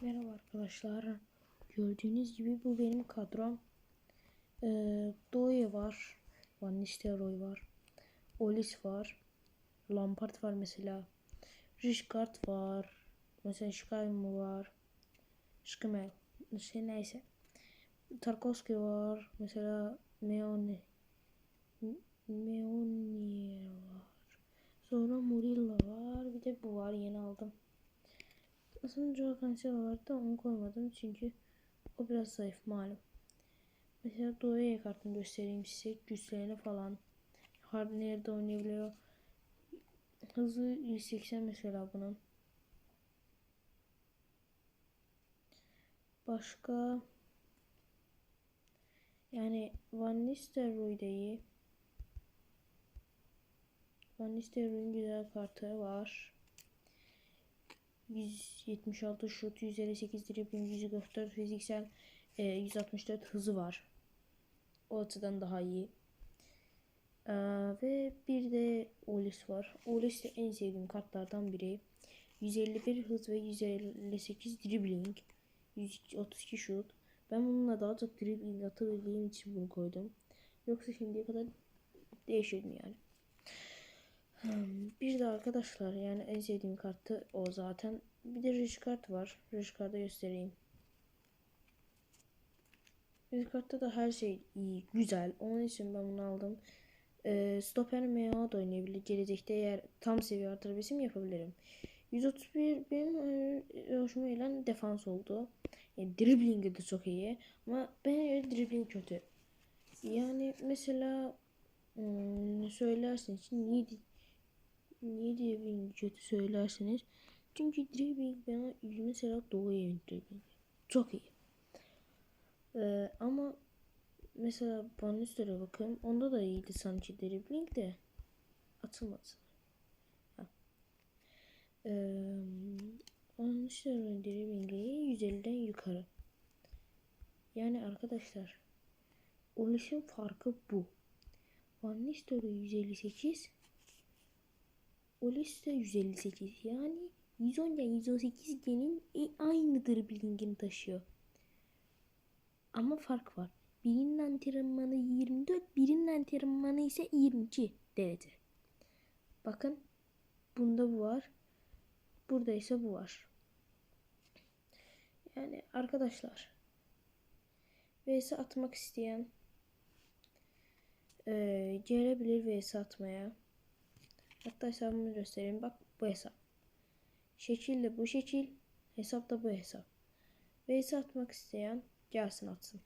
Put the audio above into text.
Merhaba arkadaşlar. Gördüğünüz gibi bu benim kadrom. Doğuya var. Van Nistelrooy var. Olis var. Lampard var mesela. Rijkaard var. Mesela Schmeichel var. Schmeichel. Neyse. Tarkowski var. Mesela Meunier var. Sonra Murilla var. Bir de bu var. Yeni aldım. Aslında Joao Cancelo vardı da onu koymadım çünkü o biraz zayıf malum. Mesela Doğu'ya kartını göstereyim size. Güçlerini falan. Nerede oynayabiliyor. Hızı 180 mesela bunun. Başka yani Van Nistelrooy da iyi. Van Nistelrooy'un güzel kartı var. 176 şut, 158 dribbling, 144 fiziksel, 164 hızı var. O açıdan daha iyi. Ve bir de Olis var. Olis de en sevdiğim kartlardan biri. 151 hız ve 158 dribbling. 132 şut. Ben bununla daha çok dribbling atabildiğim için bunu koydum. Yoksa şimdiye kadar değişirdim yani. Bir de arkadaşlar yani en sevdiğim kartı o zaten. Bir de Rijkaard var. Rijkaard'ı göstereyim. Rijkaard'da da her şey iyi, güzel. Onun için ben bunu aldım. Stoper MA da oynayabilir. Gelecekte eğer tam seviye artırabilsem yapabilirim. 131 benim hoşuma gelen defans oldu. Dribbling de çok iyi. Ama ben dribbling kötü. Yani mesela söylerseniz niye dribbling kötü söylerseniz. Çünkü dribbling bana mesela Doğu evin dribbling. Çok iyi. Ama mesela Van Nistelrooy'a bakın. Onda da iyiydi sanki dribbling de. Atılmadı. Van Nistelrooy'un dribbling'i 150'den yukarı. Yani arkadaşlar oluşum farkı bu. Van Nistelrooy 158, Olis de 158. Yani 110 ile 118 genin aynı dribblingini taşıyor. Ama fark var. Birinin antrenmanı 24, birinin antrenmanı ise 22 derece. Bakın bunda bu var. Burada ise bu var. Yani arkadaşlar vs atmak isteyen gelebilir vs atmaya. Hatta hesabımı göstereyim. Bak bu hesap. Şekil de bu şekil. Hesap da bu hesap. Vs atmak isteyen gelsin atsın.